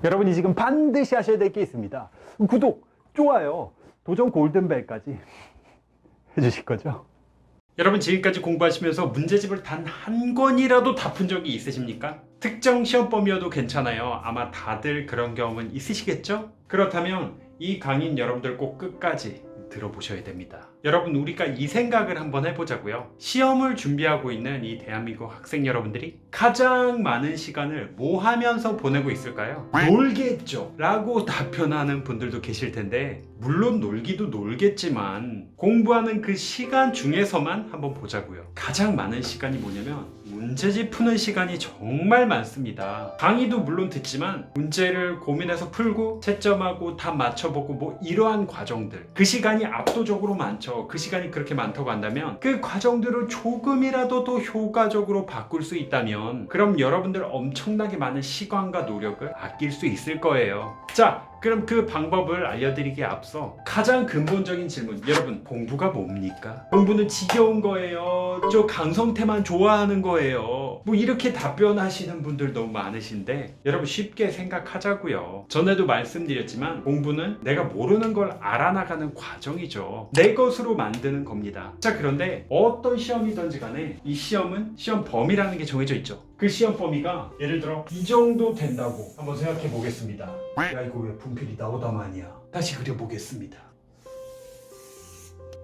여러분이 지금 반드시 하셔야 될 게 있습니다. 구독, 좋아요, 도전 골든벨까지 해주실 거죠? 여러분 지금까지 공부하시면서 문제집을 단 한 권이라도 다 푼 적이 있으십니까? 특정 시험범위여도 괜찮아요. 아마 다들 그런 경험은 있으시겠죠? 그렇다면 이 강의는 여러분들 꼭 끝까지 들어보셔야 됩니다. 여러분 우리가 이 생각을 한번 해보자고요. 시험을 준비하고 있는 이 대한민국 학생 여러분들이 가장 많은 시간을 뭐 하면서 보내고 있을까요? 놀겠죠 라고 답변하는 분들도 계실 텐데, 물론 놀기도 놀겠지만 공부하는 그 시간 중에서만 한번 보자고요. 가장 많은 시간이 뭐냐면 문제집 푸는 시간이 정말 많습니다. 강의도 물론 듣지만 문제를 고민해서 풀고 채점하고 답 맞춰보고 뭐 이러한 과정들, 그 시간이 압도적으로 많죠. 그 시간이 그렇게 많다고 한다면 그 과정들을 조금이라도 더 효과적으로 바꿀 수 있다면 그럼 여러분들 엄청나게 많은 시간과 노력을 아낄 수 있을 거예요. 자, 그럼 그 방법을 알려드리기에 앞서 가장 근본적인 질문, 여러분 공부가 뭡니까? 공부는 지겨운 거예요? 저 강성태만 좋아하는 거예요? 뭐 이렇게 답변하시는 분들 너무 많으신데, 여러분 쉽게 생각하자고요. 전에도 말씀드렸지만 공부는 내가 모르는 걸 알아나가는 과정이죠. 내 것으로 만드는 겁니다. 자, 그런데 어떤 시험이든지 간에 이 시험은 시험 범위라는 게 정해져 있죠. 그 시험 범위가 예를 들어 이 정도 된다고 한번 생각해 보겠습니다. 야, 이거 왜 분필이 나오다만이야. 다시 그려보겠습니다.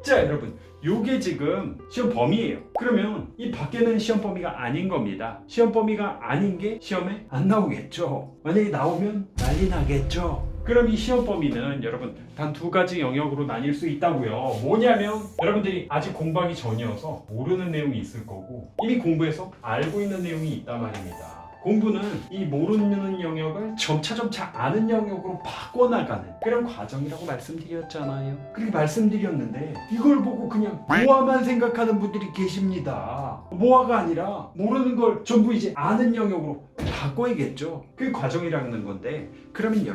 자, 여러분 요게 지금 시험 범위예요. 그러면 이 밖에는 시험 범위가 아닌 겁니다. 시험 범위가 아닌 게 시험에 안 나오겠죠. 만약에 나오면 난리 나겠죠. 그럼 이 시험 범위는 여러분 단 두 가지 영역으로 나뉠 수 있다고요. 뭐냐면 여러분들이 아직 공부하기 전이어서 모르는 내용이 있을 거고, 이미 공부해서 알고 있는 내용이 있단 말입니다. 공부는 이 모르는 영역을 점차 아는 영역으로 바꿔나가는 그런 과정이라고 말씀드렸잖아요. 그렇게 말씀드렸는데 이걸 보고 그냥 모아만 생각하는 분들이 계십니다. 모아가 아니라 모르는 걸 전부 이제 아는 영역으로 바꿔야겠죠. 그게 과정이라는 건데, 그러면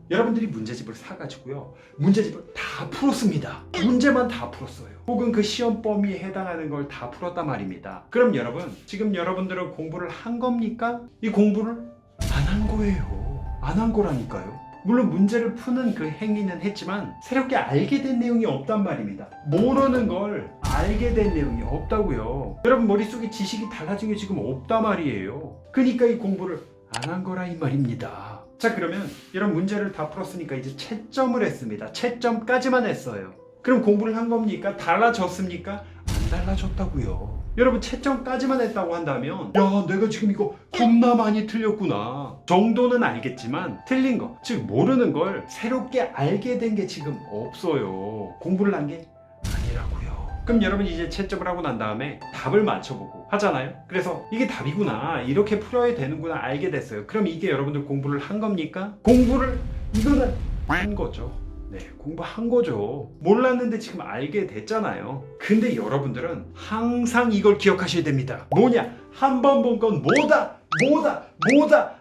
여러분들이 문제집을 사가지고요, 문제집을 다 풀었습니다. 문제만 다 풀었어요. 혹은 그 시험 범위에 해당하는 걸 다 풀었단 말입니다. 그럼 여러분, 지금 여러분들은 공부를 한 겁니까? 이 공부를 안 한 거예요. 안 한 거라니까요. 물론 문제를 푸는 그 행위는 했지만 새롭게 알게 된 내용이 없단 말입니다. 모르는 걸 알게 된 내용이 없다고요. 여러분 머릿속에 지식이 달라진 게 지금 없단 말이에요. 그러니까 이 공부를 안 한 거라 이 말입니다. 자, 그러면 이런 문제를 다 풀었으니까 이제 채점을 했습니다. 채점까지만 했어요. 그럼 공부를 한 겁니까? 달라졌습니까? 안 달라졌다고요. 여러분 채점까지만 했다고 한다면, 야, 내가 지금 이거 겁나 많이 틀렸구나 정도는 알겠지만 틀린 거, 즉 모르는 걸 새롭게 알게 된 게 지금 없어요. 공부를 한 게 아니라고요. 그럼 여러분 이제 채점을 하고 난 다음에 답을 맞춰보고 하잖아요. 그래서 이게 답이구나, 이렇게 풀어야 되는구나 알게 됐어요. 그럼 이게 여러분들 공부를 한 겁니까? 공부를 이거는 한 거죠. 네, 공부한 거죠. 몰랐는데 지금 알게 됐잖아요. 근데 여러분들은 항상 이걸 기억하셔야 됩니다. 뭐냐? 한 번 본 건 뭐다?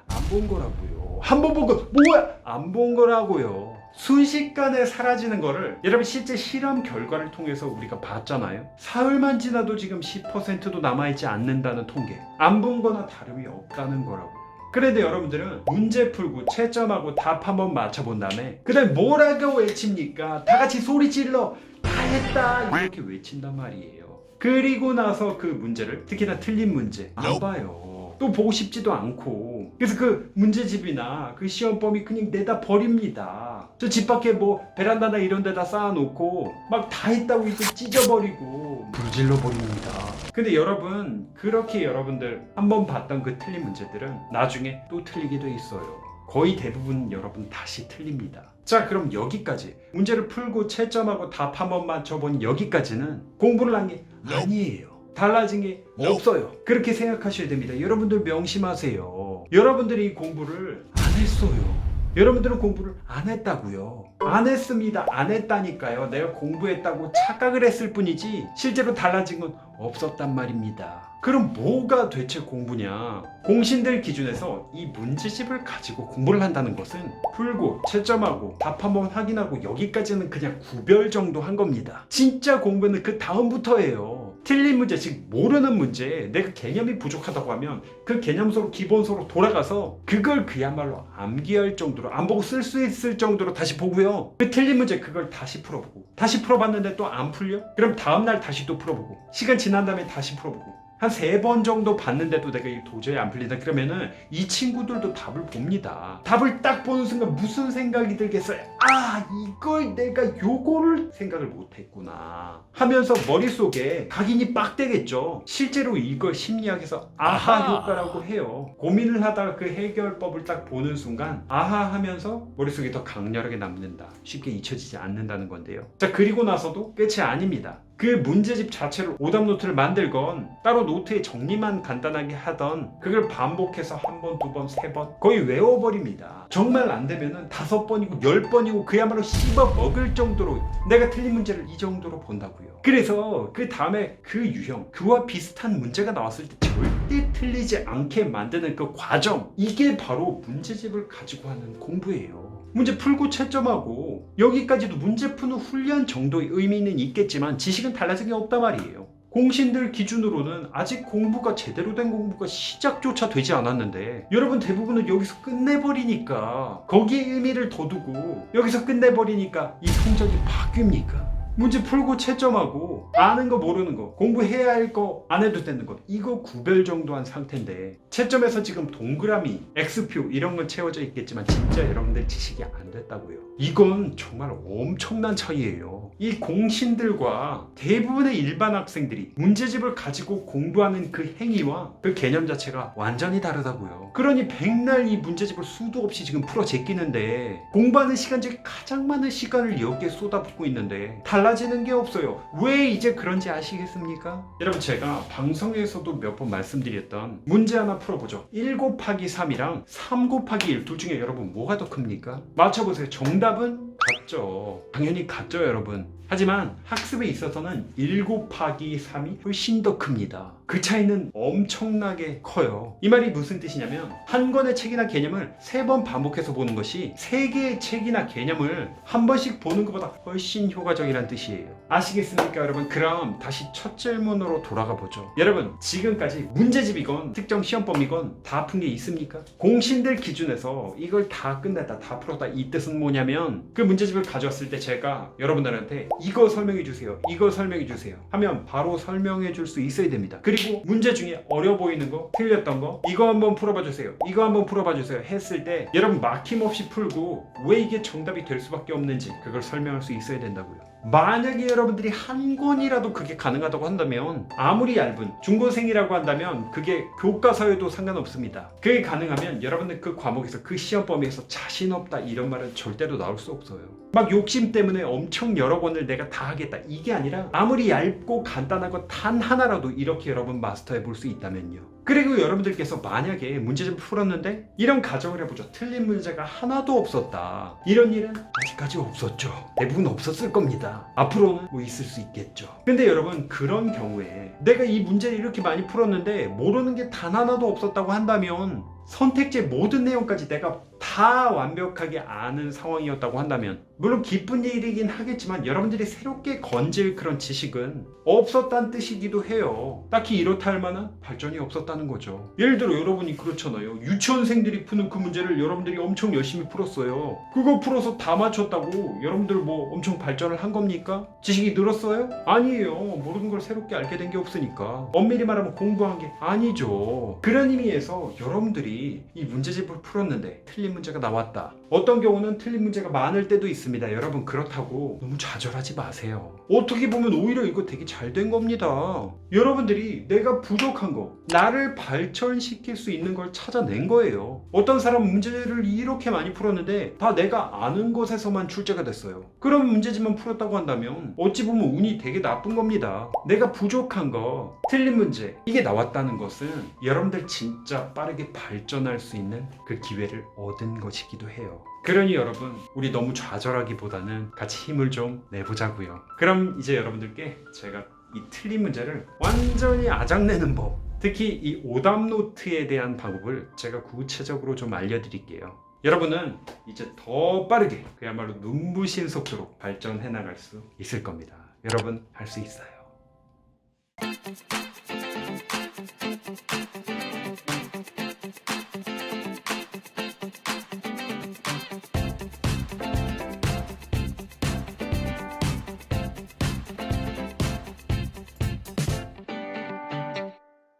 안 본 거라고요. 한 번 본 건 뭐야? 안 본 거라고요. 순식간에 사라지는 거를 여러분 실제 실험 결과를 통해서 우리가 봤잖아요. 사흘만 지나도 지금 10%도 남아있지 않는다는 통계. 안 본 거나 다름이 없다는 거라고요. 그런데 여러분들은 문제 풀고 채점하고 답 한번 맞춰본 다음에 그 다음에 뭐라고 외칩니까? 다 같이 소리 질러 다 했다 이렇게 외친단 말이에요. 그리고 나서 그 문제를, 특히나 틀린 문제 안 봐요. 또 보고 싶지도 않고, 그래서 그 문제집이나 그 시험 범위 그냥 내다 버립니다. 저 집 밖에 뭐 베란다나 이런 데다 쌓아놓고 막 다 했다고 이렇게 찢어버리고 불질러 버립니다. 근데 여러분, 그렇게 여러분들 한번 봤던 그 틀린 문제들은 나중에 또 틀리게 돼 있어요. 거의 대부분 여러분 다시 틀립니다. 자, 그럼 여기까지 문제를 풀고 채점하고 답 한번 맞춰본 여기까지는 공부를 한 게 아니에요. 달라진 게 없어요. 그렇게 생각하셔야 됩니다. 여러분들 명심하세요. 여러분들이 공부를 안 했어요. 여러분들은 공부를 안 했다고요. 안 했습니다. 안 했다니까요. 내가 공부했다고 착각을 했을 뿐이지 실제로 달라진 건 없었단 말입니다. 그럼 뭐가 대체 공부냐? 공신들 기준에서 이 문제집을 가지고 공부를 한다는 것은 풀고 채점하고 답 한번 확인하고 여기까지는 그냥 구별 정도 한 겁니다. 진짜 공부는 그 다음부터예요. 틀린 문제, 즉 모르는 문제, 내가 개념이 부족하다고 하면 그 개념서로 기본서로 돌아가서 그걸 그야말로 암기할 정도로, 안 보고 쓸 수 있을 정도로 다시 보고요. 그 틀린 문제 그걸 다시 풀어보고, 다시 풀어봤는데 또 안 풀려? 그럼 다음날 다시 또 풀어보고, 시간 지난 다음에 다시 풀어보고, 한 3번 정도 봤는데도 내가 이게 도저히 안 풀린다 그러면은 이 친구들도 답을 봅니다. 답을 딱 보는 순간 무슨 생각이 들겠어요? 아, 이걸 내가 요거를 생각을 못했구나 하면서 머릿속에 각인이 빡 되겠죠. 실제로 이걸 심리학에서 아하 효과라고 해요. 고민을 하다가 그 해결법을 딱 보는 순간 아하 하면서 머릿속에 더 강렬하게 남는다. 쉽게 잊혀지지 않는다는 건데요. 자, 그리고 나서도 끝이 아닙니다. 그 문제집 자체로 오답 노트를 만들건 따로 노트에 정리만 간단하게 하던 그걸 반복해서 한 번, 두 번, 세 번 거의 외워버립니다. 정말 안 되면은 5번이고 10번이고 그야말로 씹어 먹을 정도로 내가 틀린 문제를 이 정도로 본다고요. 그래서 그 다음에 그 유형, 그와 비슷한 문제가 나왔을 때 절대 틀리지 않게 만드는 그 과정, 이게 바로 문제집을 가지고 하는 공부예요. 문제 풀고 채점하고 여기까지도 문제 푸는 훈련 정도의 의미는 있겠지만 지식은 달라진 게 없단 말이에요. 공신들 기준으로는 아직 공부가 제대로 된 공부가 시작조차 되지 않았는데 여러분 대부분은 여기서 끝내버리니까, 거기에 의미를 더 두고 여기서 끝내버리니까 이 성적이 바뀝니까? 문제 풀고 채점하고 아는 거 모르는 거, 공부해야 할 거 안 해도 되는 거, 이거 구별 정도 한 상태인데 채점에서 지금 동그라미, X표 이런 건 채워져 있겠지만 진짜 여러분들 지식이 안 됐다고요. 이건 정말 엄청난 차이예요. 이 공신들과 대부분의 일반 학생들이 문제집을 가지고 공부하는 그 행위와 그 개념 자체가 완전히 다르다고요. 그러니 백날 이 문제집을 수도 없이 지금 풀어 제끼는데 공부하는 시간 중에 가장 많은 시간을 여기에 쏟아붓고 있는데 달라지는 게 없어요. 왜 이제 그런지 아시겠습니까? 여러분, 제가 방송에서도 몇 번 말씀드렸던 문제 하나 풀어보죠. 1 곱하기 3이랑 3 곱하기 1 둘 중에 여러분 뭐가 더 큽니까? 맞춰보세요. 정답은 같죠. 당연히 같죠, 여러분. 하지만 학습에 있어서는 1 곱하기 3이 훨씬 더 큽니다. 그 차이는 엄청나게 커요. 이 말이 무슨 뜻이냐면 한 권의 책이나 개념을 3번 반복해서 보는 것이 3개의 책이나 개념을 한 번씩 보는 것보다 훨씬 효과적이란 뜻이에요. 아시겠습니까, 여러분? 그럼 다시 첫 질문으로 돌아가 보죠. 여러분, 지금까지 문제집이건 특정 시험범이건 다 푼 게 있습니까? 공신들 기준에서 이걸 다 끝냈다, 다 풀었다, 이 뜻은 뭐냐면 그 문제집을 가져왔을 때 제가 여러분들한테 이거 설명해 주세요, 이거 설명해 주세요 하면 바로 설명해 줄 수 있어야 됩니다. 그리고 문제 중에 어려 보이는 거, 틀렸던 거, 이거 한번 풀어봐 주세요, 이거 한번 풀어봐 주세요 했을 때 여러분 막힘없이 풀고 왜 이게 정답이 될 수밖에 없는지 그걸 설명할 수 있어야 된다고요. 만약에 여러분들이 한 권이라도 그게 가능하다고 한다면, 아무리 얇은 중고생이라고 한다면 그게 교과서에도 상관없습니다. 그게 가능하면 여러분들 그 과목에서, 그 시험 범위에서 자신 없다 이런 말은 절대로 나올 수 없어요. 막 욕심 때문에 엄청 여러 권을 내가 다 하겠다 이게 아니라 아무리 얇고 간단한 거 단 하나라도 이렇게 여러분 마스터해 볼 수 있다면요. 그리고 여러분들께서 만약에 문제집을 풀었는데 이런 가정을 해보죠. 틀린 문제가 하나도 없었다. 이런 일은 아직까지 없었죠. 대부분 없었을 겁니다. 앞으로는 뭐 있을 수 있겠죠. 근데 여러분, 그런 경우에 내가 이 문제를 이렇게 많이 풀었는데 모르는 게 단 하나도 없었다고 한다면, 선택지의 모든 내용까지 내가 다 완벽하게 아는 상황이었다고 한다면, 물론 기쁜 일이긴 하겠지만 여러분들이 새롭게 건질 그런 지식은 없었다는 뜻이기도 해요. 딱히 이렇다 할 만한 발전이 없었다는 거죠. 예를 들어 여러분이 그렇잖아요. 유치원생들이 푸는 그 문제를 여러분들이 엄청 열심히 풀었어요. 그거 풀어서 다 맞췄다고 여러분들 뭐 엄청 발전을 한 겁니까? 지식이 늘었어요? 아니에요. 모르는 걸 새롭게 알게 된 게 없으니까. 엄밀히 말하면 공부한 게 아니죠. 그런 의미에서 여러분들이 이 문제집을 풀었는데 틀린 문제가 나왔다. 어떤 경우는 틀린 문제가 많을 때도 있습니다. 여러분, 그렇다고 너무 좌절하지 마세요. 어떻게 보면 오히려 이거 되게 잘 된 겁니다. 여러분들이 내가 부족한 거, 나를 발전시킬 수 있는 걸 찾아낸 거예요. 어떤 사람은 문제를 이렇게 많이 풀었는데 다 내가 아는 것에서만 출제가 됐어요. 그럼 문제집만 풀었다고 한다면 어찌 보면 운이 되게 나쁜 겁니다. 내가 부족한 거, 틀린 문제, 이게 나왔다는 것은 여러분들 진짜 빠르게 발전할 수 있는 그 기회를 얻은 것이기도 해요. 그러니 여러분, 우리 너무 좌절하기보다는 같이 힘을 좀 내보자고요. 그럼 이제 여러분들께 제가 이 틀린 문제를 완전히 아작내는 법, 특히 이 오답 노트에 대한 방법을 제가 구체적으로 좀 알려드릴게요. 여러분은 이제 더 빠르게, 그야말로 눈부신 속도로 발전해 나갈 수 있을 겁니다. 여러분, 할 수 있어요.